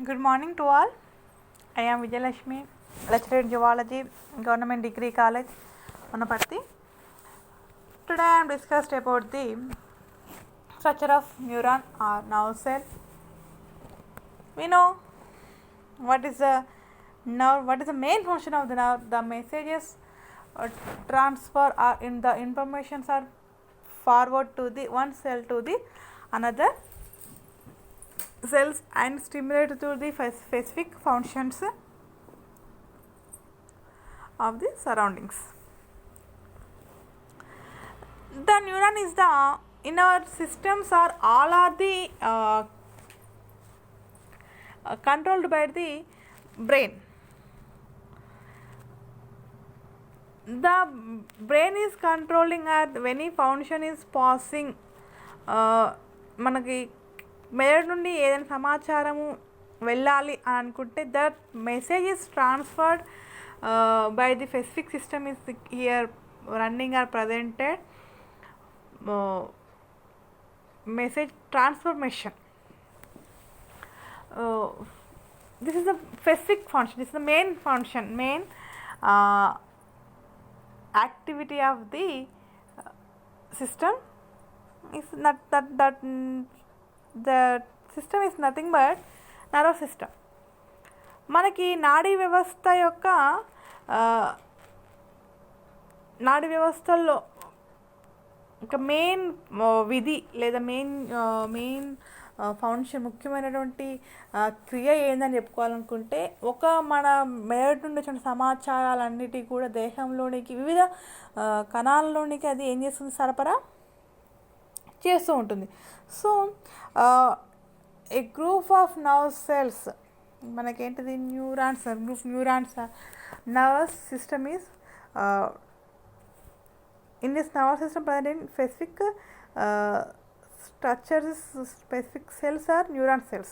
Good morning to all. I am Vijayalakshmi, lecturer in Zoology, Government Degree College, Manapatti. Today I am discussed about the structure of neuron or nerve cell. We know what is the nerve, what is the main function of the nerve. The messages transfer or in the informations are forward to the one cell to the another cells and stimulate to the specific functions of the surroundings. The neuron is the in our systems are the controlled by the brain. The brain is controlling at when any function is passing మనకి మెదడు నుండి ఏదైనా సమాచారము వెళ్ళాలి అని అనుకుంటే that message is transferred by the specific system is here running or presented message transformation. This is the specific function, this is the main function, main activity of the system is not that the system is nothing but nervous system. మనకి నాడీ వ్యవస్థల్లో ఒక main విధి లేదా main function ముఖ్యమైనటువంటి క్రియ ఏందని చెప్పుకోవాలనుకుంటే ఒక మన మెదడు నుండి వచ్చిన సమాచారాలన్నిటి కూడా దేహంలోనికి వివిధ కణాలలోనికి అది ఏం చేస్తుంది, సరఫరా చేస్తూ ఉంటుంది. So a group of nerve cells మనకేంటిది neurons, group neurons nervous system is in this nervous system present in specific structures, specific cells are neuron cells.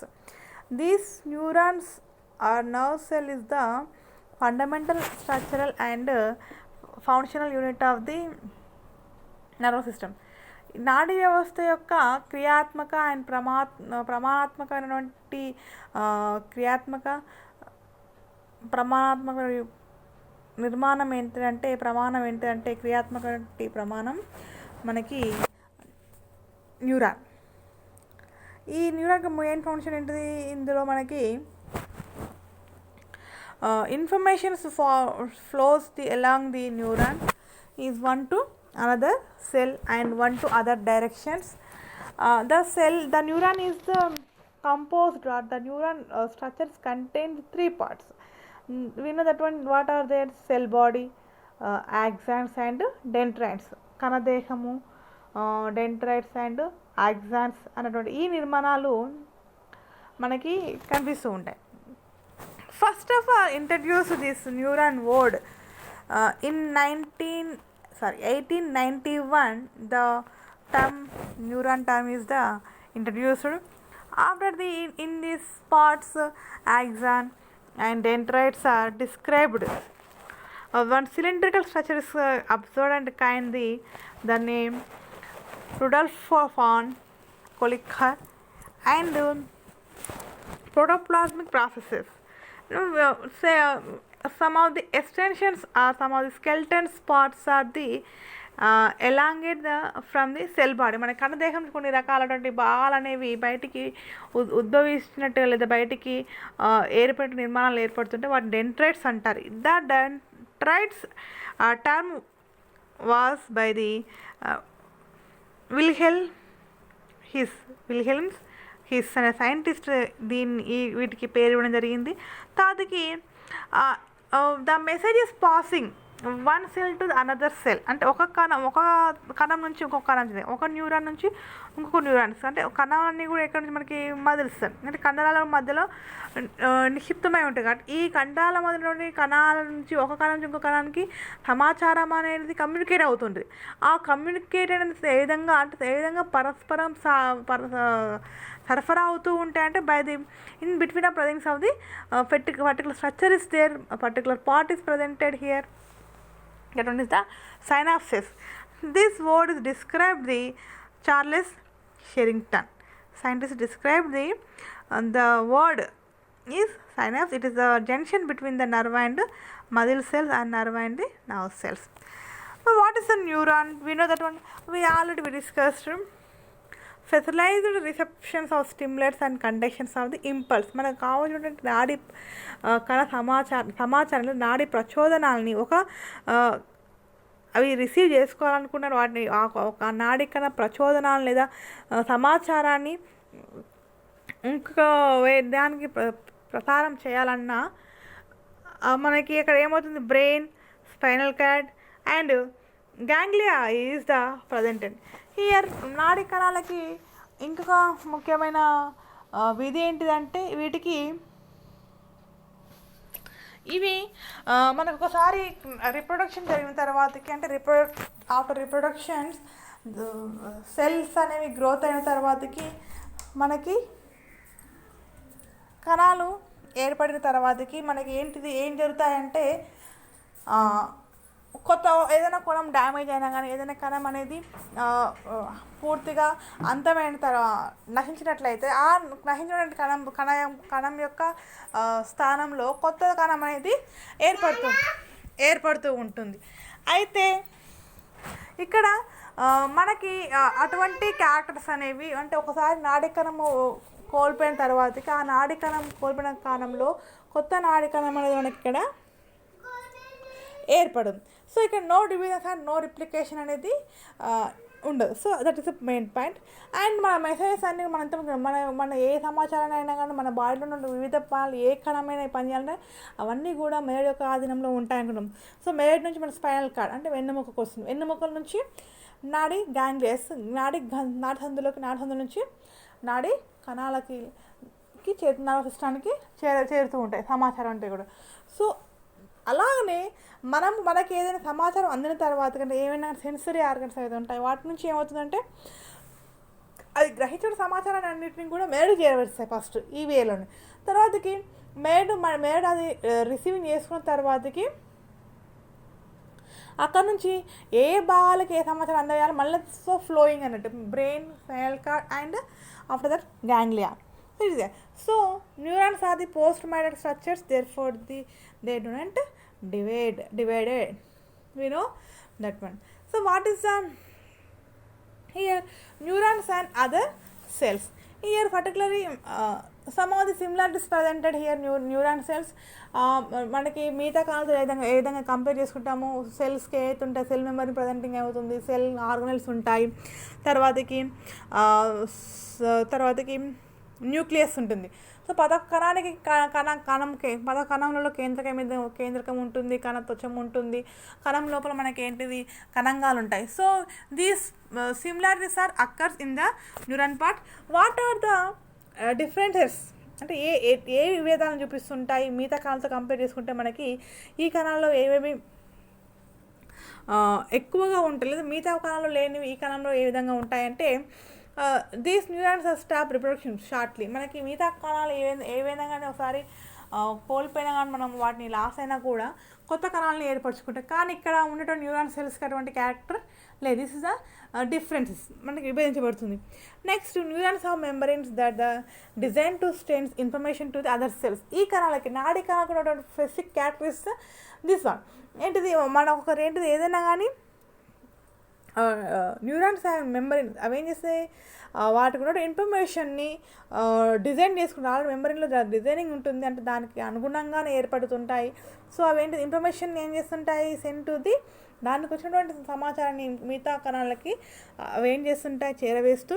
These neurons or nerve cell is the fundamental structural and functional unit of the nervous system. నాడీ వ్యవస్థ యొక్క క్రియాత్మక and ప్రమాణాత్మకమైనటువంటి నిర్మాణం ఏంటంటే క్రియాత్మక ప్రమాణం మనకి neuron. ఈ న్యూరాన్ మెయిన్ ఫంక్షన్ ఏంటిది, ఇందులో మనకి informations flows the along the neuron is one to another cell and one to other directions. The neuron is the composed, or the neuron structures contain 3 parts. We know that one, what are their cell body, axons and dendrites. కణదేహము, dendrites and axons అన్నటువంటి ఈ నిర్మాణాలు మనకి కనిపిస్తూ ఉంటాయి. First of all introduce this neuron word in 1891. the term neuron term is the introduced. After the in these parts axon and dendrites are described. One cylindrical structure is observed and coined the name Rudolf von Kolliker, and protoplasmic processes. Some of the extensions or some of the skeleton parts are the elongate from the cell body. మన కణదేహం కొన్ని రకాలటువంటి భాగాలు అనేవి బయటికి ఉద్భవిస్తున్నట్టుగా లేదా బయటికి ఏర్పడిన నిర్మాణాలు ఏర్పడుతుంటే వాటి డెండ్రైట్స్ అంటారు. The dendrites term was by the Wilhelms His అనే సైంటిస్ట్ వీటికి పేరు ఇవ్వడం జరిగింది. తాతకి the message is passing one cell to another cell. అంటే ఒక కణం నుంచి ఇంకొక కణం, ఒక న్యూరాన్ నుంచి ఇంకొక న్యూరాన్స్, అంటే కణాలన్నీ కూడా ఎక్కడి నుంచి మనకి మదిలిస్తాయి, అంటే కండరాల మధ్యలో నిక్షిప్తమై ఉంటాయి. కాబట్టి ఈ కండరాల మధ్యలోని కణాల నుంచి ఒక కణం నుంచి ఇంకొక కణానికి సమాచారం అనేది కమ్యూనికేట్ అవుతుంది. ఆ కమ్యూనికేట్ అనేది ఏ విధంగా పరస్పరం సరఫరా అవుతూ ఉంటాయి అంటే by the in between the presence of the particular structure is there, a particular part is presented here. That one is the synapses. This word is described the Charles Sherrington. Scientists described the word is synapse. It is the junction between the nerve and muscle cells and nerve and the nerve cells. So what is a neuron? We know that one. We already discussed. Specialized receptions of stimulants and conductions of the impulse. మనకు కావాల్సినటువంటి నాడీ కణ సమాచారంలో నాడీ ప్రచోదనాలని అవి receive చేసుకోవాలనుకున్నారు. వాటిని ఒక నాడీ కణ ప్రచోదనాలు లేదా సమాచారాన్ని ఇంకొక దానికి ప్రసారం చేయాలన్నా మనకి ఇక్కడ ఏమవుతుంది, brain, spinal cord and ganglia is the presented here. నాడీ కణాలకి ఇంకొక ముఖ్యమైన విధి ఏంటిదంటే వీటికి ఇవి మనకు ఒకసారి రిప్రొడక్షన్ జరిగిన తర్వాతకి అంటే ఆఫ్టర్ రిప్రొడక్షన్స్ సెల్స్ అనేవి గ్రోత్ అయిన తర్వాతకి మనకి కణాలు ఏర్పడిన తర్వాతకి మనకి ఏం జరుగుతాయంటే కొత్త ఏదైనా కణం డ్యామేజ్ అయినా కానీ ఏదైనా కణం అనేది పూర్తిగా అంతమైన నశించినట్లయితే ఆ నశించిన కణం యొక్క స్థానంలో కొత్త కణం అనేది ఏర్పడుతూ ఉంటుంది. అయితే ఇక్కడ మనకి అటువంటి క్యారెక్టర్స్ అనేవి అంటే ఒకసారి నాడీ కణము కోల్పోయిన తర్వాతకి ఆ నాడీ కణం కోల్పోయిన కాలంలో కొత్త నాడీ కణం అనేది మనకి ఇక్కడ ఏర్పడదు. సో ఇక్కడ no divisions and no replication అనేది ఉండదు. So that is the main point. And మన మెసేజెస్ అన్ని మన ఏ సమాచారాన్ని అయినా కానీ మన బాడీలో ఉన్న వివిధ పాలు ఏ కణమైన పనిచేయాలంటే అవన్నీ కూడా మెదడు యొక్క ఆధీనంలో ఉంటాయనుకుంటాం. సో మెదడు నుంచి మన స్పైనల్ కార్డ్ అంటే వెన్నెముకకు వస్తుంది. వెన్నెముకల నుంచి నాడీ గ్యాంగ్లియస్ నాడీ సందుల నుంచి నాడీ కణాలకి నర్వస్ సిస్టానికి చేరుతూ ఉంటాయి సమాచారం అంటే కూడా. సో అలాగనే మనకి ఏదైనా సమాచారం అందిన తర్వాత కంటే ఏమైనా సెన్సరీ ఆర్గన్స్ అయితే ఉంటాయి వాటి నుంచి ఏమవుతుందంటే అది గ్రహించిన సమాచారాన్ని అన్నింటినీ కూడా మెదడు చేరవేస్తాయి ఫస్ట్ ఈ వేలోనే. తర్వాతకి మెదడు అది రిసీవింగ్ చేసుకున్న తర్వాతకి అక్కడ నుంచి ఏ భాగాలకి ఏ సమాచారం అందజేయాలి మళ్ళీ సో ఫ్లోయింగ్ అన్నట్టు brain, spinal cord and after that ganglia. So neurons are the post-mitotic structures, therefore they do not divided. We know that one. So what is here neurons and other cells? Here particularly some of the similarities presented here. Neuron cells మనకి మిగతా కాలంతో ఏ విధంగా compare చేసుకుంటాము, సెల్స్కి ఏదైతే ఉంటాయి cell మెంబర్ని presenting అవుతుంది, cell organelles ఉంటాయి, తర్వాతకి న్యూక్లియస్ ఉంటుంది. సో కణానికి కణంలో కేంద్రకం ఉంటుంది, కణత్వచం ఉంటుంది, కణం లోపల మనకి ఏంటిది కణంగాలు ఉంటాయి. So these similarities are occurs in the neuron part. What are the differences అంటే ఏ విభేదాలను చూపిస్తుంటాయి మిగతా కణాలతో కంపేర్ చేసుకుంటే మనకి ఈ కణాల్లో ఏవేవి ఎక్కువగా ఉంటాయి లేదా మిగతా కణాల్లో లేనివి ఈ కణంలో ఏ విధంగా ఉంటాయంటే these neurons stop reproduction shortly. మనకి మిగతా కణాలు ఏ విధంగానే ఒకసారి కోల్పోయినా కానీ మనం వాటిని లాస్ అయినా కూడా కొత్త కణాలను ఏర్పరచుకుంటాం. కానీ ఇక్కడ ఉన్నటువంటి న్యూరాన్ సెల్స్కి అటువంటి క్యారెక్టర్ లేదు. దిస్ ఇస్ ద డిఫరెన్సెస్ మనకి విభజించబడుతుంది. Next neurons of membranes that the design to stands information to the other cells. ఈ కణాలకి నాడీ కణాలకు ఉన్నటువంటి స్పెసిఫిక్ క్యారెక్టరిస్టిక్స్ దిస్ వన్ ఏంటిది ఏంటిది ఏదైనా కానీ న్యూరాన్స్ అండ్ మెంబరిన్ అవి ఏం చేస్తాయి వాటికి కూడా ఇన్ఫర్మేషన్ని డిజైన్ చేసుకుంటారు. ఆల్రెడీ మెంబరిన్లో డిజైనింగ్ ఉంటుంది అంటే దానికి అనుగుణంగానే ఏర్పడుతుంటాయి. సో అవేంటి ఇన్ఫర్మేషన్ ఏం చేస్తుంటాయి సెండ్ టు ది దానికి వచ్చినటువంటి సమాచారాన్ని మిగతా కణాలకి అవి ఏం చేస్తుంటాయి చేరవేస్తూ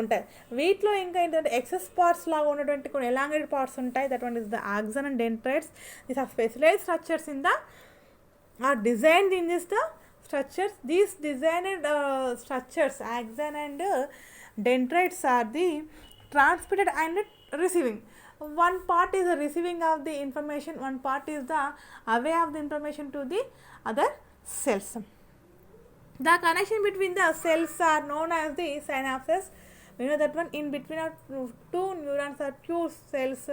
ఉంటాయి. వీటిలో ఇంకా ఏంటంటే ఎక్సెస్ పార్ట్స్ లాగా ఉన్నటువంటి కొన్ని ఎలాంగేటెడ్ పార్ట్స్ ఉంటాయి. That one is the axon and dendrites. These are specialised structures in the are designed in this the structures. These designed structures axon and dendrites are the transmitted and receiving. One part is the receiving of the information, one part is the away of the information to the other cells. The connection between the cells are known as the synapses. We know that one in between two neurons or two cells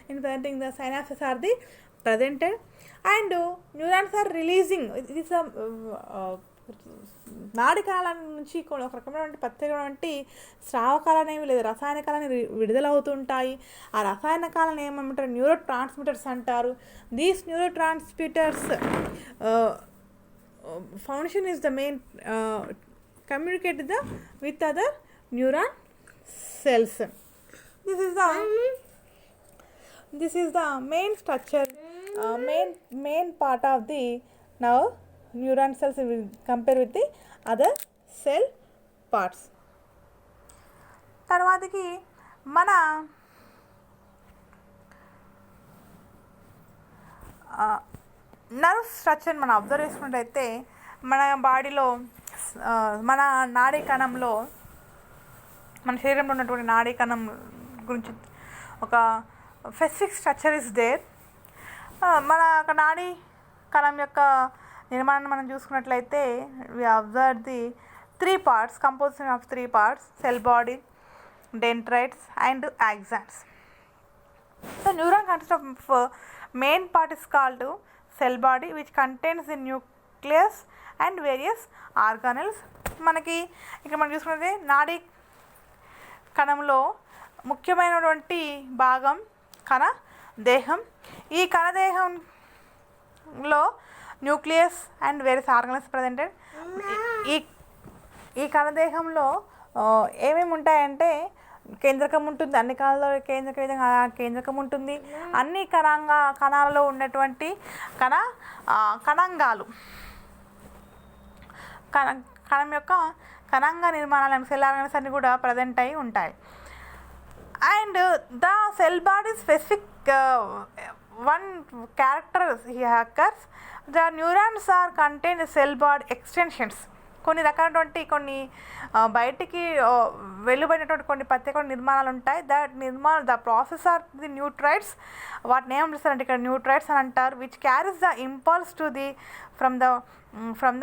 in presenting the synapses are the presented and neurons are releasing. It is a నాడి కణాల నుంచి కొన్ని ఒక రకమైనటువంటి ప్రత్యేకమైనటువంటి స్రావకాలు అనేవి లేదా రసాయనకాలని విడుదలవుతుంటాయి. ఆ రసాయనకాలను ఏమంటారు, న్యూరో ట్రాన్స్మిటర్స్ అంటారు. These neuro transmitters function is the main communicate with other neuron cells. This is the main structure, main part of the now neuron cells will compare with the other cell parts. తర్వాతకి మన nerve structure మనం observe చేసుకున్నట్టయితే మన బాడీలో మన నాడీ కణంలో, మన శరీరంలో ఉన్నటువంటి నాడీ కణం గురించి ఒక స్పెసిఫిక్ స్ట్రక్చర్ ఇస్ దేర్. మన నాడీ కణం యొక్క నిర్మాణాన్ని మనం చూసుకున్నట్లయితే we observe the 3 parts, composition of 3 parts: cell body, dendrites and axons. The neuron consists of main part is called cell body, which contains the nucleus and various organelles. మనకి ఇక్కడ మనం చూసుకున్నది నాడీ కణంలో ముఖ్యమైనటువంటి భాగం కణ దేహం. ఈ కణదేహంలో nucleus and various organelles presented. ఈ కణదేహంలో ఏమేమి ఉంటాయంటే కేంద్రకం ఉంటుంది, అన్ని కణాలలో కేంద్రక విధంగా కేంద్రకం ఉంటుంది. అన్ని కణాలలో ఉన్నటువంటి కణాంగాలు కణం యొక్క కణాంగ నిర్మాణాలను సెల్ ఆర్గనల్స్ అన్ని కూడా ప్రజెంట్ అయి ఉంటాయి. And the cell body specific one character here occurs. The neurons are contained cell body extensions. కొన్ని రకాలైనటువంటి కొన్ని బయటికి వెలువడినటువంటి కొన్ని ప్రత్యేక నిర్మాణాలు ఉంటాయి. ద ప్రాసెస్ ఆర్ ది న్యూట్రైట్స్, వాటిని ఏం చేస్తారంటే ఇక్కడ న్యూట్రైట్స్ అని అంటారు, which carries the impulse to the from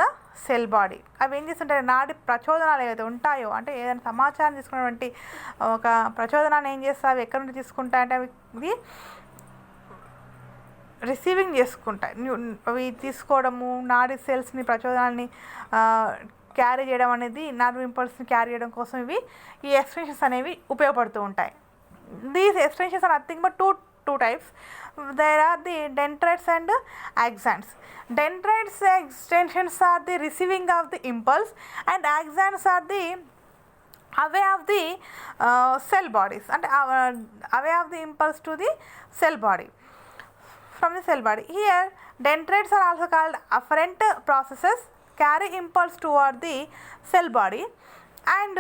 the cell body. అవి ఏం చేస్తుంటాయి, నాడి ప్రచోదనాలు ఏవైతే ఉంటాయో, అంటే ఏదైనా సమాచారం తీసుకున్నటువంటి ఒక ప్రచోదనాన్ని ఏం చేస్తాయి, అవి ఎక్కడి నుంచి తీసుకుంటాయంటే అవి రిసీవింగ్ చేసుకుంటాయి. అవి తీసుకోవడము, నాడీ సెల్స్ని ప్రచోదనాన్ని క్యారీ చేయడం అనేది, నర్వ్ ఇంపల్స్ని క్యారీ చేయడం కోసం ఈ ఎక్స్టెన్షన్స్ అనేవి ఉపయోగపడుతూ ఉంటాయి. These extensions are nothing but two types. There are the dendrites and axons. Dendrites extensions are the receiving of the impulse and axons are the away of the cell bodies, and away of the impulse to the cell body, from the cell body. Here dendrites are also called afferent processes, carry impulse toward the cell body, and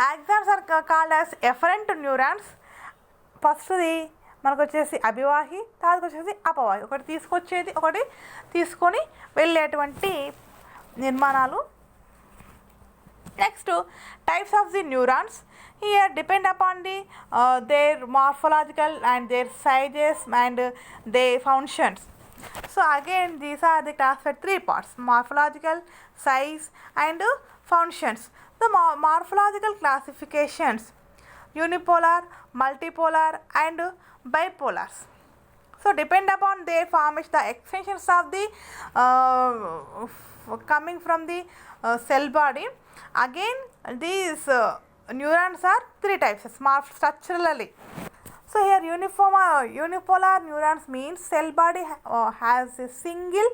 axons are called as efferent neurons. First మనకు వచ్చేసి అభివాహి, తర్వాత వచ్చేసి అపవాహి. ఒకటి తీసుకొచ్చేది, ఒకటి తీసుకొని వెళ్ళేటువంటి నిర్మాణాలు. Next types of the neurons. Here depend upon their morphological and their sizes and their functions. So again these are the classified 3 parts: morphological, size and functions. The morphological classifications: unipolar, multipolar and bipolars. So depend upon their formation, the extensions of the coming from the cell body. Again these neurons are 3 types structurally. So here unipolar neurons means cell body has a single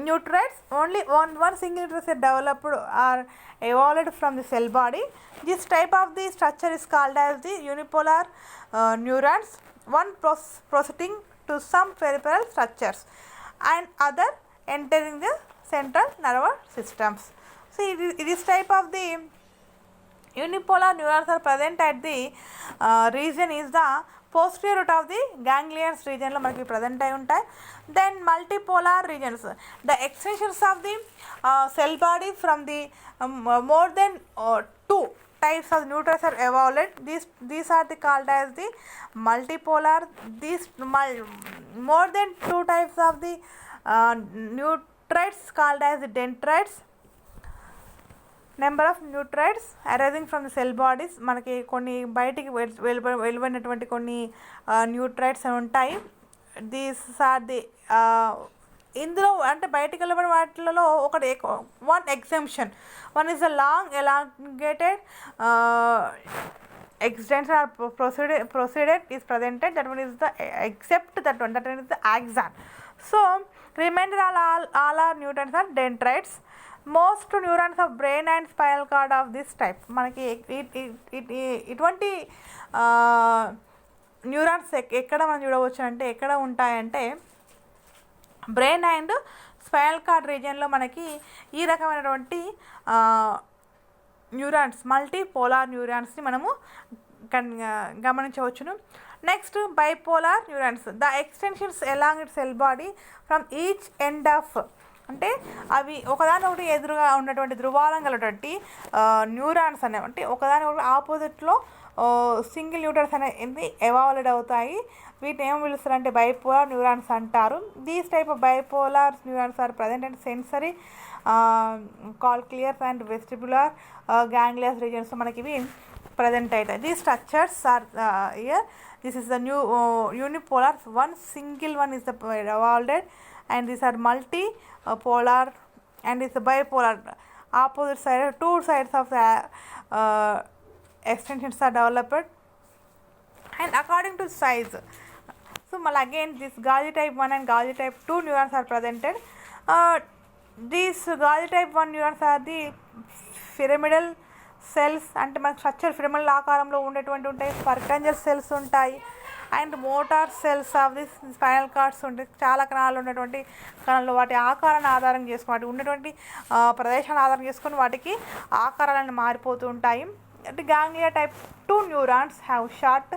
nucleus, only one single nucleus is developed or evolved from the cell body. This type of the structure is called as the unipolar neurons, one proceeding to some peripheral structures and other entering the central nervous systems. So this type of the unipolar neurons are present at the region is the posterior root of the ganglions region lo manaki present ayi untayi. Then multipolar regions, the extensions of the cell body from the more than 2 types of nucleus are evolved. These are the called as the multipolar. These more than 2 types of the nucleus called as the dendrites. Number of neurites arising from the cell bodies, మనకి కొన్ని బయటికి వెలువడినటువంటి కొన్ని న్యూట్రైట్స్ ఉంటాయి. These are the ఇందులో అంటే బయటికి వెళ్ళబడిన వాటిలలో ఒకటి one exemption, one is the long elongated extension or proceeded is presented, that one is the except that one is the axon. So remainder all are neurons are dendrites. Most neurons of brain and spinal cord of this type. మనకి ఇటువంటి neurons ఎక్కడ మనం చూడవచ్చు అంటే ఎక్కడ ఉంటాయంటే brain and spinal cord రీజియన్లో మనకి ఈ రకమైనటువంటి న్యూరాన్స్ మల్టీపోలార్ న్యూరాన్స్ని మనము గమనించవచ్చును. Next bipolar neurons, the extensions along it cell body from each end of, అంటే అవి ఒకదానొకటి ఎదురుగా ఉన్నటువంటి ధృవాలం గలటువంటి న్యూరాన్స్ అనేవి, అంటే ఒకదానొకటి ఆపోజిట్లో సింగిల్ న్యూరాన్స్ అనేది ఎవాల్వ్డ్ అవుతాయి. వీటిని ఏం పిలుస్తారంటే బైపోలార్ న్యూరాన్స్ అంటారు. These type of bipolar neurons are present and sensory కాల్క్లియర్స్ అండ్ వెస్టిబులర్ గ్యాంగ్లియస్ రీజన్స్ మనకి ఇవి ప్రజెంట్ అవుతాయి. These structures are ear, this is the unipolar, one single one is the evolved, and these are multipolar and is the bipolar, opposite side, two sides of the extensions are developed and according to size. So again this Golgi type 1 and Golgi type 2 neurons are presented. These Golgi type 1 neurons are the pyramidal cells, అంటే మనకు structure pyramidal ఆకారంలో ఉండేటువంటి ఉంటాయి. పర్కంజల్ cells ఉంటాయి and motor cells of the spinal cards ఉంటాయి. చాలా కణాలు ఉన్నటువంటి కణాలు వాటి ఆకారాన్ని ఆధారం చేసుకుని వాటి ఉన్నటువంటి ప్రదేశాన్ని ఆధారం చేసుకొని వాటికి ఆకారాలను మారిపోతూ ఉంటాయి. అంటే ganglia type 2 neurons have short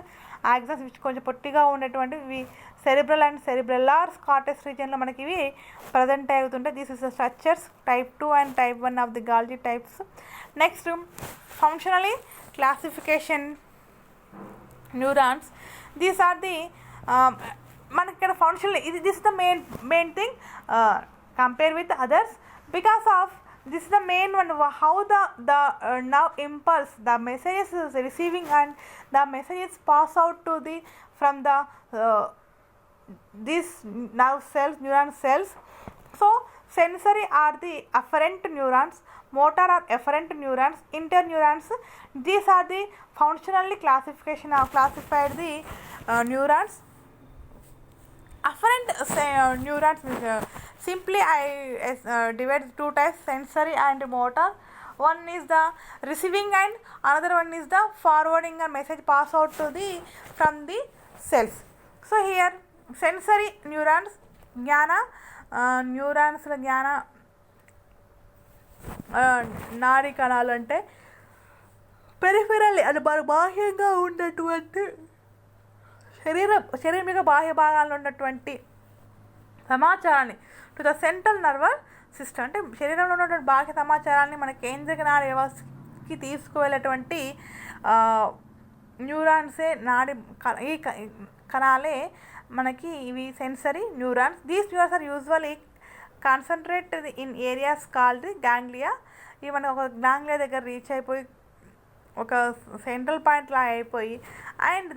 axons which కొంచెం పొట్టిగా ఉండేటువంటి ఇవి సెరిబ్రల్ అండ్ సెరిబ్రల్లార్ కార్టెక్స్ రీజియన్లో మనకి ఇవి ప్రజెంట్ అవుతుంటాయి. This is the structures type 2 and type 1 of the Golgi types. Next functionally classification neurons, these are the మనకి ఇక్కడ functional this is the main thing compare with others because of this is the main one, how the now impulse, the message is receiving and the message is pass out to the from the these nerve cells, neuron cells. So sensory are the afferent neurons, motor are efferent neurons, interneurons. These are the functionally classified the neurons. Afferent neurons simply I divide two types, sensory and motor. One is the receiving and another one is the forwarding a message pass out to the from the cells. So here sensory neurons జ్ఞాన neurons జ్ఞాన నాడీ కణాలు అంటే peripheral అది బాహ్యంగా ఉన్నటువంటి శరీరం యొక్క బాహ్య భాగాల్లో ఉన్నటువంటి సమాచారాన్ని to the central nervous system, అంటే శరీరంలో ఉన్నటువంటి బాహ్య సమాచారాన్ని మన కేంద్రక నాడీ వ్యవస్థకి తీసుకువెళ్ళేటువంటి న్యూరాన్సే ఈ కణాలే మనకి ఇవి sensory neurons. These neurons are usually concentrate in areas called ganglia. ఇవి మనకు ఒక గ్యాంగ్లియా దగ్గర రీచ్ అయిపోయి ఒక సెంట్రల్ పాయింట్ లా అయిపోయి and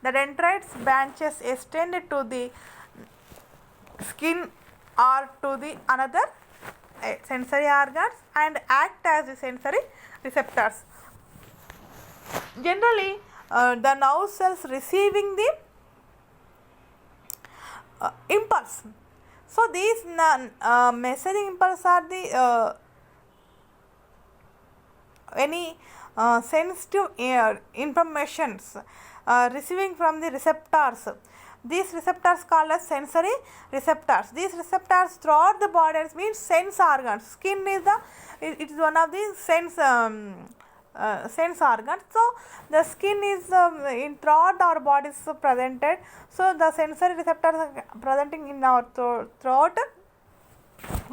the dendrites branches extended to the skin or to the another sensory organs and act as the sensory receptors. Generally the nerve cells receiving the impulse. So these messaging impulse are the any sensitive informations receiving from the receptors. These receptors called as sensory receptors. These receptors throughout the body means sense organs. Skin is it is one of the sense organs. So the skin is in throughout our body is presented. So the sensory receptors are presenting in our throat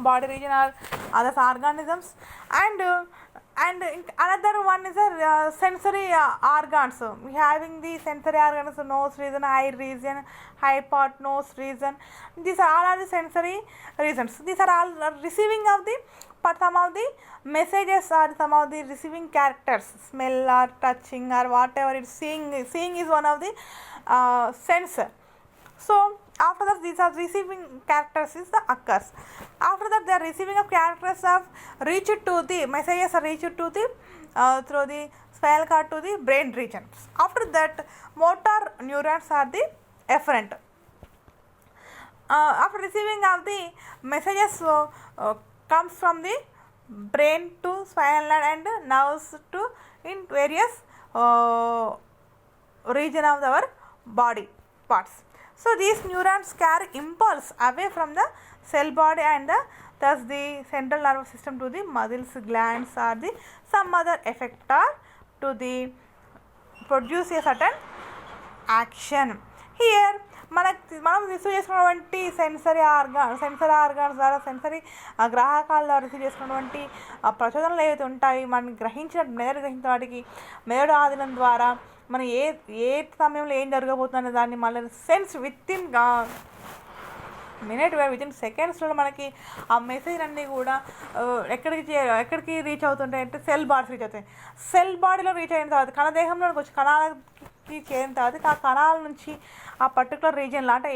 body region or other organisms, and another one is a sensory organs. We having the sensory organs, nose region, eye region, hypotenuse region. These are all the sensory regions. These are all receiving of the but some of the messages or some of the receiving characters, smell or touching or whatever it's seeing is one of the sense. So After that, these are receiving characters is the occurs. After that, they are receiving of characters of reached to the messages are reached to the through the spinal cord to the brain regions. After that, motor neurons are the efferent. After receiving of the messages comes from the brain to spinal cord and nerves to in various region of our body parts. So these neurons carry impulse away from the cell body and thus the central nervous system to the muscles, glands or the some other effector to the produce a certain action. Here మనం receive చేసుకున్నటువంటి sensory organs ద్వారా sensory గ్రాహకాల ద్వారా receive చేసుకున్నటువంటి ప్రచోదనలు ఏవైతే ఉంటాయి మనం మెదడు గ్రహించిన వాటికి మెదడు ఆధీనం ద్వారా మనం ఏ సమయంలో ఏం జరగబోతుందనే దాన్ని మళ్ళీ సెన్స్ విత్ ఇన్ సెకండ్స్లో మనకి ఆ మెసేజ్ అన్నీ కూడా ఎక్కడికి రీచ్ అవుతుంటాయి అంటే సెల్ బాడీస్ రీచ్ అవుతాయి. సెల్ బాడీలో రీచ్ అయిన తర్వాత కణదేహంలోకి వచ్చి కణాలకి చేరిన తర్వాత ఆ కణాల నుంచి ఆ పర్టికులర్ రీజియన్లో అంటే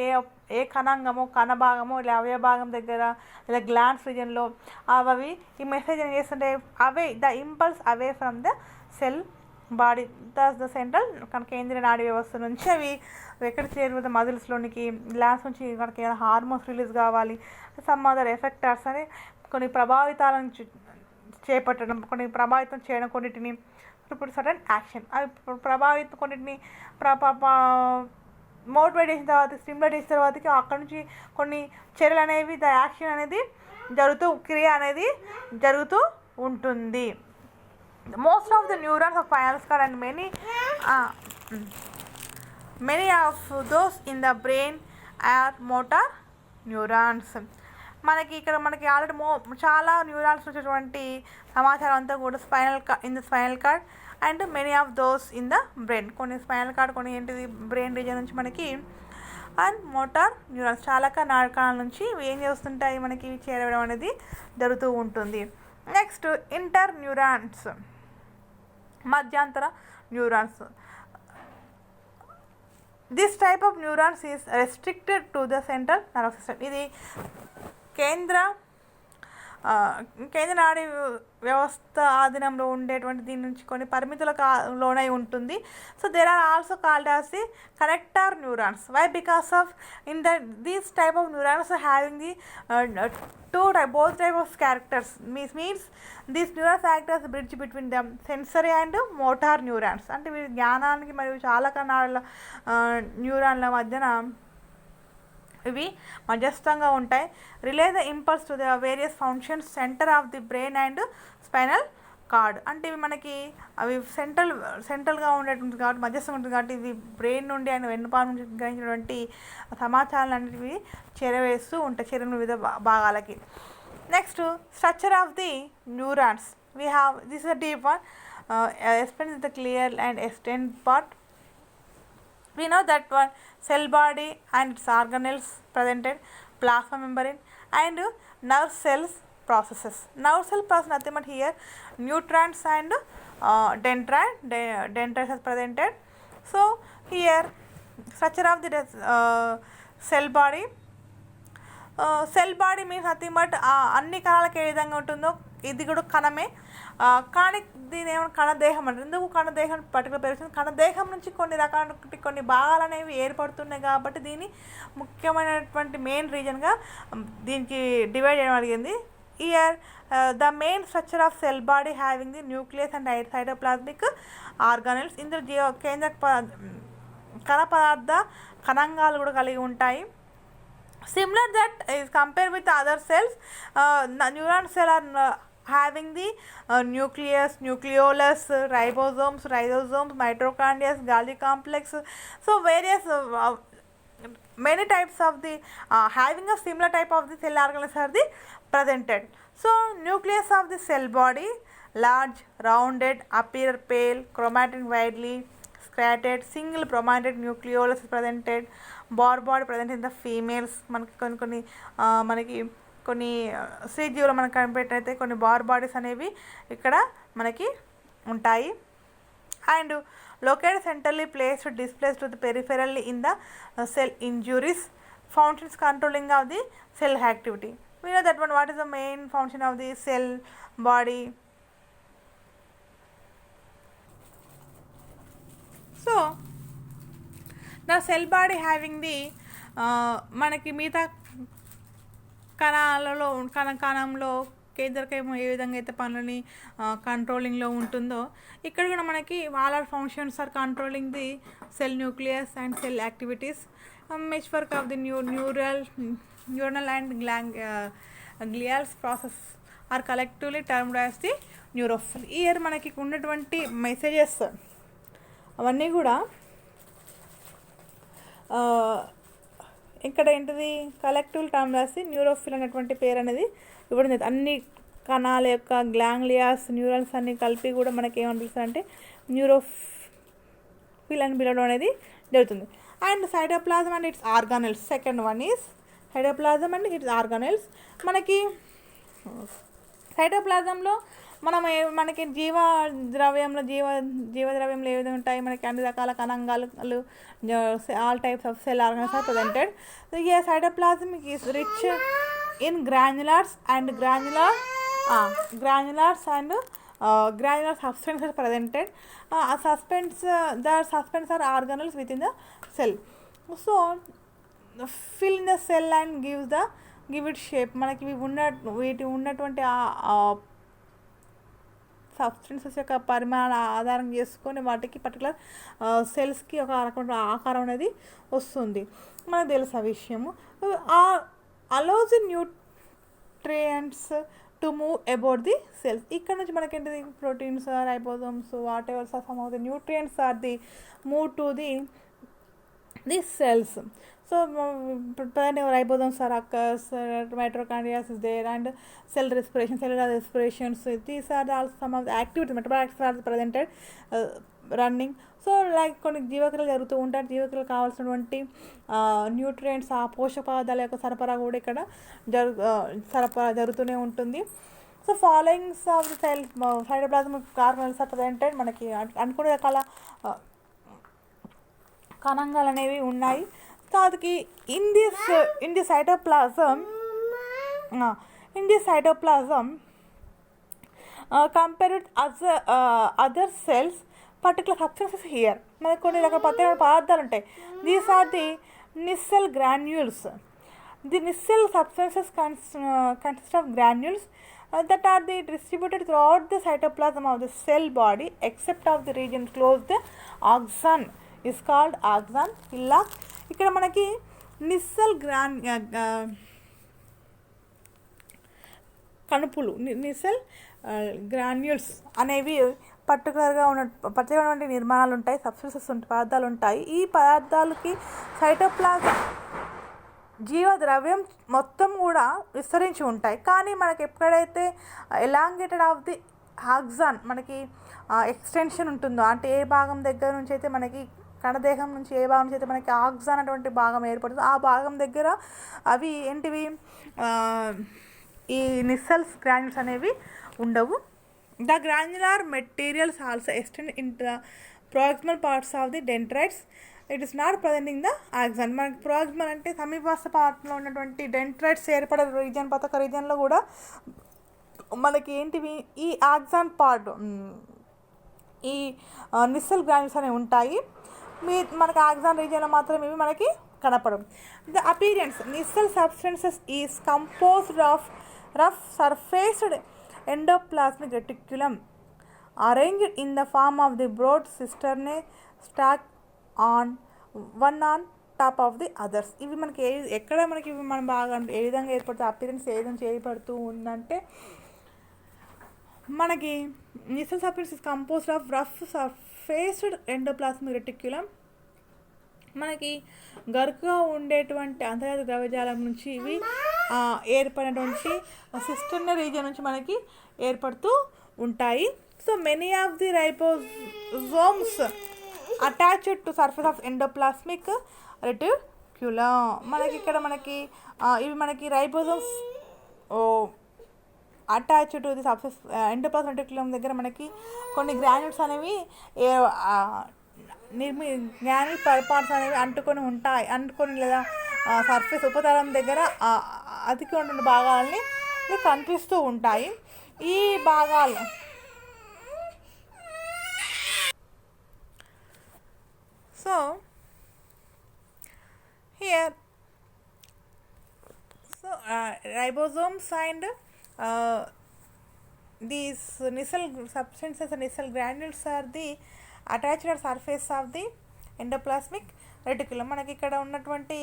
ఏ కణాంగమో కణభాగమో ఇలా అవయ భాగం దగ్గర లేదా గ్లాండ్స్ రీజియన్లో అవి ఈ మెసేజ్ ఏం చేస్తుంటే away the impulse away from the cell body the central కేంద్రీయ నాడీ వ్యవస్థ నుంచి అవి ఎక్కడ చేరుతుంది మజిల్స్లోనికి గ్లాండ్స్ నుంచి మనకి ఏమైనా హార్మోన్స్ రిలీజ్ కావాలి సమ్ అదర్ ఎఫెక్టర్స్ అని కొన్ని ప్రభావితాలను చేపట్టడం కొన్ని ప్రభావితం చేయడం కొన్నిటిని ఇప్పుడు సడన్ యాక్షన్ అవి ప్రభావితం కొన్నిటిని మోటివేట్ చేసిన తర్వాత స్టిమ్యులేట్ చేసిన తర్వాతకి అక్కడ నుంచి కొన్ని చర్యలు అనేవి ద యాక్షన్ అనేది క్రియ అనేది జరుగుతూ ఉంటుంది. Most of the neurons of spinal cord and many of those in the brain are motor neurons. మనకి ఆల్రెడీ చాలా న్యూరాన్స్ వచ్చేటువంటి సమాచారం అంతా కూడా in the spinal cord and many of those in the brain. కొన్ని స్పైనల్ కార్డ్ కొన్ని ఏంటిది brain region నుంచి మనకి అండ్ మోటార్ న్యూరాన్స్ చాలా నాడకాల నుంచి ఏం చేస్తుంటాయి మనకి చేరడం అనేది జరుగుతూ ఉంటుంది. నెక్స్ట్ ఇంటర్ న్యూరాన్స్, మధ్యాంతర neurons. This type of neurons is restricted to the central nervous system. ఇది కేంద్ర నాడీ వ్యవస్థ ఆధీనంలో ఉండేటువంటి దీని నుంచి కొన్ని పరిమితులకు లోనై ఉంటుంది. So there are also called as the connector neurons. Why? Because of in these type of neurons having the both type of characters means these neurons act as a bridge between them sensory and motor neurons. అంటే వీరి జ్ఞానానికి మరియు చాలా కణాల న్యూరాన్ల మధ్యన ఇవి మధ్యస్థంగా ఉంటాయి. Relay the impulse to the various functions centre of the brain and spinal cord. అంటే ఇవి మనకి అవి సెంట్రల్గా ఉండేటువంటి కాబట్టి మధ్యస్థంగా ఉంటుంది కాబట్టి ఇది బ్రెయిన్ నుండి అండ్ వెన్నుపాము నుంచి గ్రహించినటువంటి సమాచారాలు అనేవి చేరవేస్తూ ఉంటాయి శరీరం వివిధ భాగాలకి. Next structure of the neurons. We have this is a deep one. explain the clear and extend part. We know that one cell body and its organelles presented, plasma membrane and nerve cells processes. Nerve cell process nothing but here neutrons and dendrites is presented. So here structure of the cell body. Cell body means nothing but అన్ని కణాలకు ఏ విధంగా ఉంటుందో ఇది కూడా కణమే. కానీ దీని ఏమైనా కణదేహం అంటే ఎందుకు కణదేహం పర్టికులర్ పేరు కణదేహం నుంచి కొన్ని భాగాలు అనేవి ఏర్పడుతున్నాయి కాబట్టి దీన్ని ముఖ్యమైనటువంటి మెయిన్ రీజన్గా దీనికి డివైడ్ చేయడం జరిగింది. Year the main structure of cell body having the nucleus and cytoplasmic organelles. ఇందులో కేంద్ర కణ పదార్థ కణాంగాలు కూడా కలిగి ఉంటాయి. Similar that is compared with other cells, neuron cell are having the nucleus, nucleolus, ribosomes, mitochondria, Golgi complex. So various many types of the having a similar type of the cell organelles are the presented. So nucleus of the cell body large, rounded, appear pale, chromatin widely scattered, single chromatin nucleolus is presented. Bar body present in the females. మనకి కొన్ని స్త్రీ జీవులు మనకు కనిపెట్టయితే కొన్ని bar bodies అనేవి ఇక్కడ మనకి ఉంటాయి. And located centrally placed displaced to the peripherally in the cell injuries. functions controlling of the cell activity. We know that one. What is the main function of the cell body? So the cell body having the మనకి మిగతా కణంలో కేంద్రకం ఏ విధంగా అయితే పనులని కంట్రోలింగ్లో ఉంటుందో ఇక్కడ కూడా మనకి all are functions are controlling the cell nucleus and cell activities. Mesh work of the neural and glials process are collectively termed as the neuropil. ఈ ఇయర్ మనకి ఉన్నటువంటి మెసేజెస్ అవన్నీ కూడా ఇక్కడ ఏంటిది కలెక్టివ్ టర్మ్ రాసి న్యూరోఫిల్ అనేటువంటి పేరు అనేది ఇవ్వడం జరుగుతుంది. అన్ని కణాల యొక్క గ్లాంగ్లియాస్ న్యూరల్స్ అన్ని కలిపి కూడా మనకి ఏమనిపిస్తుంది అంటే న్యూరోఫిల్ అని పిలవడం అనేది జరుగుతుంది. And cytoplasm and it's organelles. Second one is cytoplasm and it's organelles. మనకి సైటోప్లాజంలో మనకి జీవద్రవ్యంలో ఏ విధంగా ఉంటాయి, మనకి అన్ని రకాల కణాంగాలు all types of cell organs are presented. ఈ cytoplasm is rich in granulars and granular substances presented. The suspends are organelles within the cell. So fill in the cell and give it shape. మనకి వీటి ఉన్నటువంటి substances యొక్క పరిమాణ ఆధారం చేసుకొని వాటికి particular సెల్స్కి ఒక రకమైన ఆకారం అనేది వస్తుంది. మనకు తెలుసు ఆ విషయము. Allows the nutrients to move about the cells. ఇక్కడ నుంచి మనకేంటిది proteins ribosomes whatever some of the nutrients are the move to the cells. So ribosomes are occurs, mitochondria is there, and cellular respirations. So these are also some of the activities, metabolic activities are presented running. So like కొన్ని జీవక్రియలు జరుగుతూ ఉంటాయి. జీవక్రియలు కావాల్సినటువంటి nutrients ఆ పోషక పదార్థాల యొక్క సరఫరా కూడా ఇక్కడ జరుగుతూనే ఉంటుంది. So followings of the cell cytoplasm organelles are presented. మనకి అనుకునే రకాల కణాంగాలు అనేవి ఉన్నాయి. సో అది in the cytoplasm compare with other cells particular substances here. మనకి కొన్ని రకాల ప్రత్యేక పదార్థాలు ఉంటాయి. These are the Nissl granules. The Nissl substances consist of granules that are distributed throughout the cytoplasm of the cell body except of the region close the axon is called axon hillock. ఇక్కడ మనకి నిస్సెల్ కణుపులు నిస్సెల్ granules అనేవి ప్రత్యేకమైనటువంటి నిర్మాణాలు ఉంటాయి, substances ఉంటాయి, పదార్థాలు ఉంటాయి. ఈ పదార్థాలకి సైటోప్లాజం జీవద్రవ్యం మొత్తం కూడా విస్తరించి ఉంటాయి. కానీ మనకి ఎప్పుడైతే ఎలాంగేటెడ్ ఆఫ్ ది ఆక్సాన్ మనకి ఎక్స్టెన్షన్ ఉంటుందో, అంటే ఏ భాగం దగ్గర నుంచి అయితే మనకి కణదేహం నుంచి ఏ భాగం నుంచి అయితే మనకి ఆక్సాన్ అటువంటి భాగం ఏర్పడుతుందో ఆ భాగం దగ్గర అవి ఏంటివి ఈ నిస్సెల్స్ గ్రాన్యూల్స్ అనేవి ఉండవు. The granular materials also extend into the proximal parts of the dendrites. It is not present in the axon. మనకి ప్రాక్సిమల్ అంటే సమీపస్థ పార్ట్లో ఉన్నటువంటి డెండ్రైట్స్ ఏర్పడే రీజియన్ పతక రీజియన్లో కూడా మనకి ఏంటివి ఈ ఆక్సాన్ పార్ట్ ఈ నిస్సెల్ గ్రాన్యూల్స్ అనేవి ఉంటాయి. మనకి ఆక్సాన్ రీజియన్లో మాత్రం ఇవి మనకి కనపడవు. The appearance నిస్సెల్ substances is composed of rough surfaced endoplasmic reticulum arranged in the form of the broad cisternae stacked on one on top of the others. ఇవి మనకి ఎక్కడ మనకి ఇవి మనం బాగా ఏ విధంగా ఏర్పడుతుంది, అపిరెన్స్ ఏ విధంగా ఏర్పడుతూ ఉందంటే మనకి Nissl substance is composed of rough surfaced endoplasmic reticulum. మనకి గరుకుగా ఉండేటువంటి అంతర్గత ద్రవ్యజాలం నుంచి ఇవి ఏర్పడినటువంటి సిస్టర్న రీజియన్ నుంచి మనకి ఏర్పడుతూ ఉంటాయి. So many of the ribosomes attached to surface of endoplasmic reticulum. మనకి ఇక్కడ మనకి ఇవి మనకి ribosomes attached to the surface endoplasmic reticulum దగ్గర మనకి కొన్ని గ్రాన్యూల్స్ అనేవి గ్రాన్యూల్ పార్ట్స్ అనేవి అంటుకొని ఉంటాయి, అంటుకొని లేదా సర్ఫేస్ ఉపతలం దగ్గర అతికి ఉంటున్న భాగాలని కనిపిస్తూ ఉంటాయి. ఈ భాగాలు so here ribosomes and these nissel substances and nissel granules are the attached surface of the endoplasmic reticulum. మనకి ఇక్కడ ఉన్నటువంటి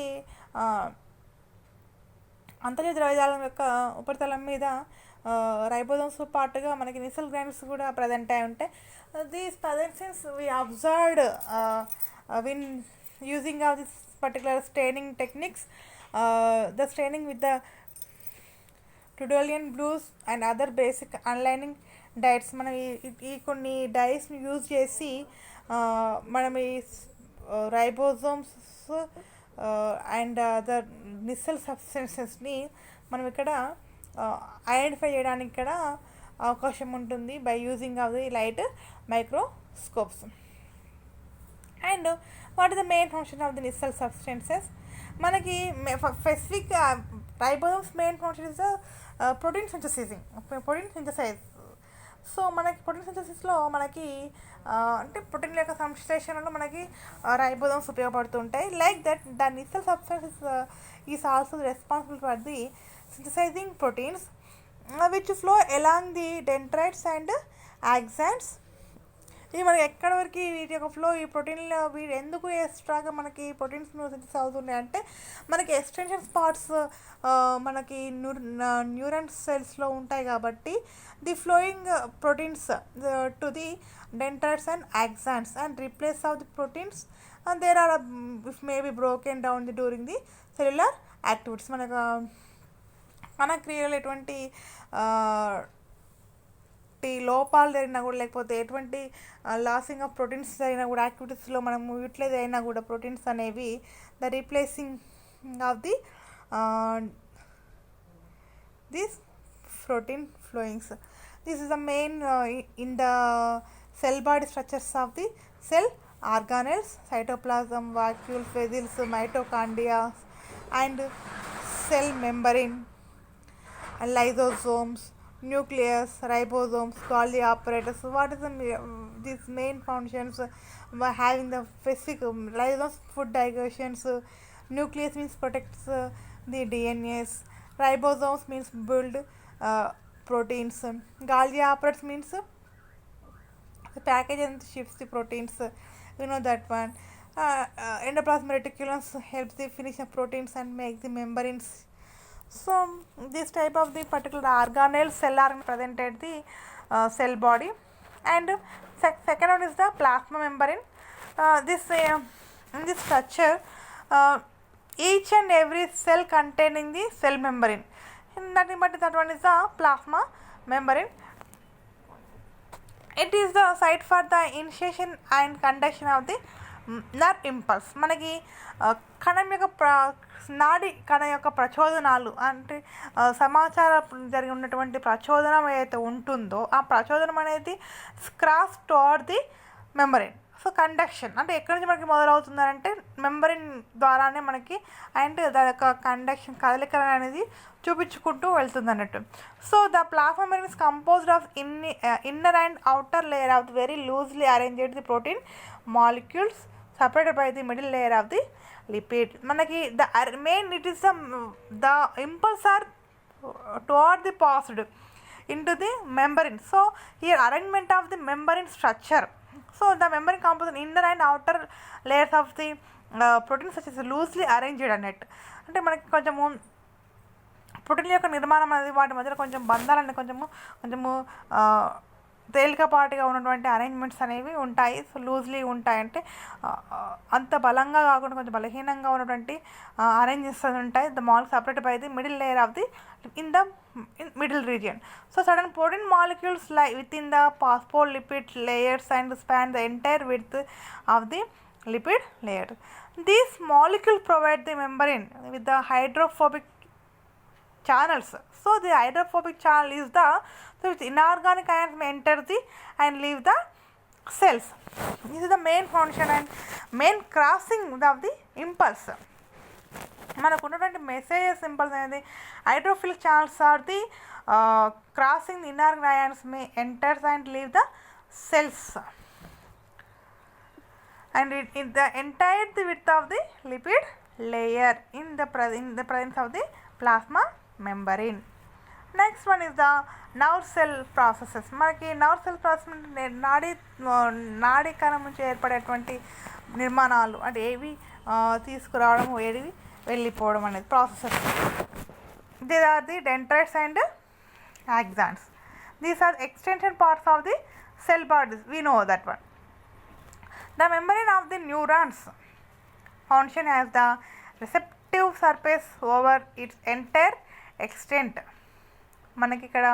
అంతర్జాత ద్రవ్యజాలం యొక్క ఉపరితలం మీద రైబోజోమ్స్ పాటుగా మనకి నిసల్ గ్రానుల్స్ కూడా ప్రజెంట్ అయి ఉంటాయి. These presences we observed when using of this particular staining techniques. The staining with the Tudorian blues and other basic unlining dyes. మనం ఈ కొన్ని డైస్ని యూజ్ చేసి మనం ఈ రైబోజోమ్స్ అండ్ అదర్ నిసల్ సబ్స్టెన్సెస్ని మనం ఇక్కడ ఐడెంటిఫై చేయడానికి ఇక్కడ అవకాశం ఉంటుంది by using of the light microscopes. And what is the main function of the Nissl substances? మనకి specific ribosomes main function is protein synthesize. So మనకి ప్రోటీన్ సింథసిస్లో మనకి అంటే ప్రోటీన్ యొక్క సంశ్లేషణలో మనకి రైబోజోమ్స్ ఉపయోగపడుతుంటాయి. Like that the Nissl substance is also responsible for the synthesizing proteins which flow along the dendrites and axons. ఇది మనకి ఎక్కడి వరకు వీటి యొక్క ఫ్లో, ఈ ప్రోటీన్లో వీటి ఎందుకు ఎక్స్ట్రాగా మనకి ప్రోటీన్స్ సింథసిస్ అవుతున్నాయి అంటే మనకి ఎక్స్టెన్షన్ స్పాట్స్ మనకి న్యూరన్ సెల్స్లో ఉంటాయి కాబట్టి the flowing proteins to the dendrites and axons and replace of the proteins there are if may be broken down the during the cellular activities. మన క్రియలు ఎటువంటి లోపాలు జరిగినా కూడా లేకపోతే ఎటువంటి లాసింగ్ ఆఫ్ ప్రోటీన్స్ జరిగినా కూడా యాక్టివిటీస్లో మనం యూటిలైజ్ అయినా కూడా ప్రోటీన్స్ అనేవి the replacing of the this protein flowings. This is the main in the cell body structures of the cell organelles, cytoplasm, vacuoles, vesicles, mitochondria and cell membrane, lysosomes, nucleus, ribosomes, Golgi apparatus. What is these main functions? Having the specific lysosomes food digestions, nucleus means protects the DNAs, ribosomes means build proteins, Golgi apparatus means the package and shifts the proteins. You know that one. Endoplasmic reticulum helps the finish the proteins and make the membranes. So this type of the particular organelle cell are present at the cell body. And second one is the plasma membrane. In this structure each and every cell containing the cell membrane, nothing but that one is the plasma membrane. It is the site for the initiation and conduction of the nerve impulse. మనకి కణం యొక్క నాడి కణం యొక్క ప్రచోదనాలు అంటే సమాచారం జరిగి ఉన్నటువంటి ప్రచోదనం ఏదైతే ఉంటుందో ఆ ప్రచోదనం అనేది cross towards the membrane. So conduction అంటే ఎక్కడి నుంచి మనకి మొదలవుతుందంటే మెంబ్రేన్ ద్వారానే మనకి అండ్ దాని యొక్క కండక్షన్ కదలిక అనేది చూపించుకుంటూ వెళ్తుంది అన్నట్టు. So the plasma membrane is composed of inner and outer layer of the very loosely arranged the protein molecules separated by the middle layer of the lipid. మనకి the main it is the impulse are toward the passed into the membrane. So here arrangement of the membrane structure. So the membrane composed inner and outer layers of the protein such as loosely arranged అన్నట్టు. అంటే మనకి కొంచెము protein యొక్క నిర్మాణం అనేది వాటి మధ్యలో కొంచెం బంధాలన్నీ కొంచెము తేలికపాటుగా ఉన్నటువంటి అరేంజ్మెంట్స్ అనేవి ఉంటాయి. సో లూజ్లీ ఉంటాయి అంటే అంత బలంగా కాకుండా కొంచెం బలహీనంగా ఉన్నటువంటి అరేంజెస్ ఉంటాయి. The molecules separate by the middle layer of the in the middle region. So sudden protein molecules lie within the phospholipid layers and span the entire width of the lipid layer. These molecules provide the membrane with the hydrophobic channels. So the hydrophobic channel is the so inorganic ions may enter the and leave the cells. This is the main function and main crossing of the impulse. మనకు ఉన్నటువంటి messages symbols అనేది hydrophilic channels are the crossing the inner ions may enters and leave the cells and in the entire the width of the lipid layer in the presence of the plasma membrane. Next one is the nerve cell processes. మనకి nerve cell process నాడీ కణం నుంచి ఏర్పడేటువంటి నిర్మాణాలు అంటే ఏవి తీసుకురావడం ఏవి వెళ్ళిపోవడం అనేది processes. These are the dendrites and axons. These are extension parts of the cell bodies. We know that one. The membrane of the neurons function as the receptive surface over its entire extent. మనకి ఇక్కడ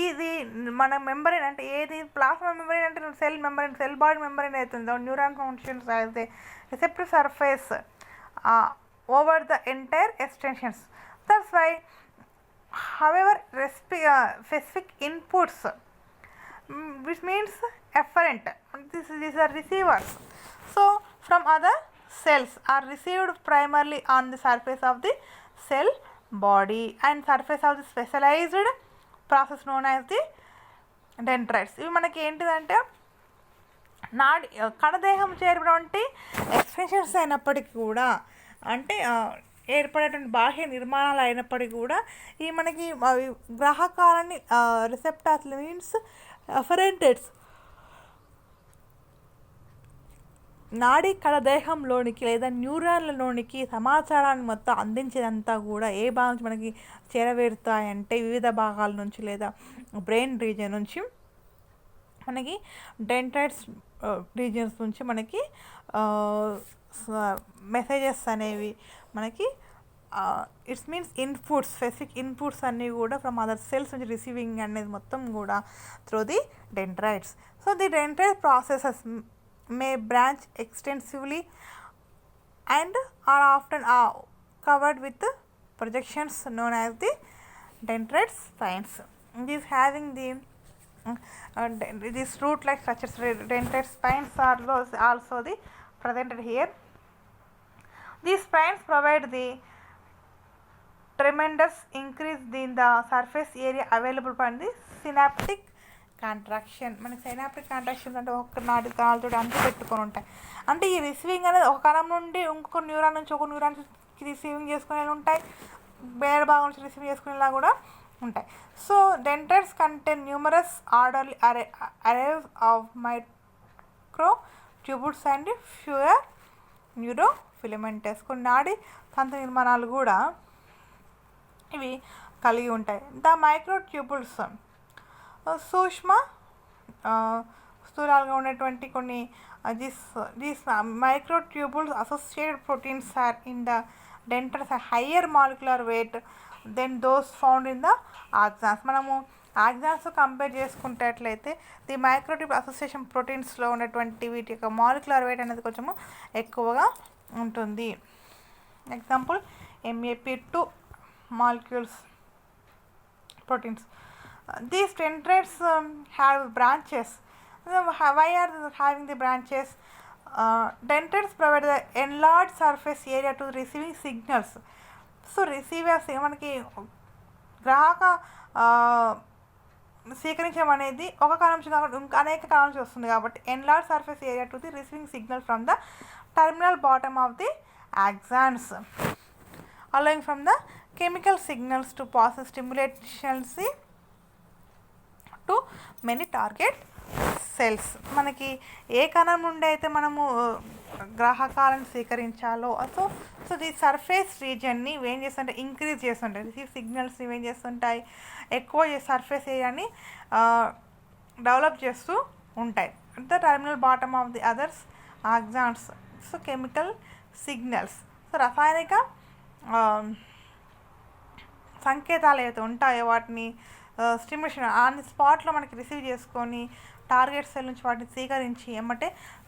ఇది మన membrane అంటే ఏది plasma membrane అంటే cell membrane cell body membrane అవుతుందో neuron functions as the receptive surface over the entire extensions. That's why however specific inputs which means efferent, these are receivers, so from other cells are received primarily on the surface of the cell body and surface of the specialized process known as the dendrites. ఇవి మనకి ఏంటిదంటే కణదేహం చేరినటువంటి extensions అయినప్పటికీ కూడా అంటే ఏర్పడేటువంటి బాహ్య నిర్మాణాలు అయినప్పటికీ కూడా ఈ మనకి గ్రాహకాలని రిసెప్టార్స్ మీన్స్ అఫరెంటెడ్స్ నాడీ కణదేహంలోనికి లేదా న్యూరాన్లలోనికి సమాచారాన్ని మొత్తం అందించేదంతా కూడా ఏ భాగం నుంచి మనకి చేరవేరుతాయంటే వివిధ భాగాల నుంచి లేదా బ్రెయిన్ రీజియన్ నుంచి మనకి డెండ్రైట్స్ రీజియన్స్ నుంచి మనకి మెసేజెస్ అనేవి మనకి it's means inputs specific inputs అన్నీ కూడా ఫ్రమ్ అదర్ సెల్స్ నుంచి రిసీవింగ్ అనేది మొత్తం కూడా through the dendrites. So the dendrite processes may branch extensively and are often covered with projections known as the dendrite spines. These having the these root-like structures, dendrite spines are also the presented here. These spines provide the tremendous increase in the surface area available for the synaptic contraction. మనకి synaptic contractions అంటే ఒక నాటి కణాలతో అంత పెట్టుకొని ఉంటాయి. అంటే ఈ receiving అనేది ఒక కణం నుండి ఇంకొక న్యూరాన్ నుంచి ఒక న్యూరాన్కి రిసీవింగ్ చేసుకునేలా ఉంటాయి, వేరే భాగం నుంచి రిసీవ్ చేసుకునేలా కూడా ఉంటాయి. So dendrites contain numerous orderly arrays of micro tubules and fewer neuro filamentous. కొన్ని నాడి తంత్ర నిర్మాణాలు కూడా ఇవి కలిగి ఉంటాయి. ద మైక్రో ట్యూబుల్స్ సూక్ష్మ స్థూలాలుగా ఉన్నటువంటి కొన్ని these microtubules associated proteins are in the dendrites higher molecular weight than those found in the axons. మనము ఆక్సాన్స్ కంపేర్ చేసుకునేట్లయితే ది మైక్రోట్యూబ్ అసోసియేషన్ ప్రోటీన్స్లో ఉన్నటువంటి వీటి యొక్క మాలిక్యులర్ వెయిట్ అనేది కొంచెము ఎక్కువగా ఉంటుంది. Example MAP2 molecules proteins. These dendrites have branches. Why are they having the branches? Dendrites provide the enlarged surface area to receiving signals. So receivers మనకి గ్రాహక స్వీకరించడం అనేది ఒక కణం నుంచి కాకుండా అనేక కణాల నుంచి వస్తుంది కాబట్టి enlarged surface area to the receiving signal from the terminal bottom of the axons, allowing from the chemical signals to pass stimulations to many target cells. మనకి ఏ కణం నుండి అయితే మనము గ్రాహకాలను స్వీకరించాలో సో ది సర్ఫేస్ రీజియన్ని ఏం చేస్తుంటాయి, ఇంక్రీజ్ చేస్తుంటాయి. రిసీవ్ సిగ్నల్స్ని ఏం చేస్తుంటాయి, ఎక్కువ సర్ఫేస్ ఏరియాని డెవలప్ చేస్తూ ఉంటాయి. The terminal bottom of the others axons. So chemical signals, so రసాయనిక సంకేతాలు ఏవైతే ఉంటాయో వాటిని స్టిమ్యులేషన్ ఆన్ ది స్పాట్లో మనకి రిసీవ్ చేసుకొని టార్గెట్ సెల్ నుంచి వాటిని స్వీకరించి ఏమంటే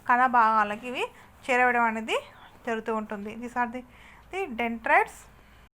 కణ భాగాలకి ఇవి చేరవేయడం అనేది జరుగుతూ ఉంటుంది. These are the dendrites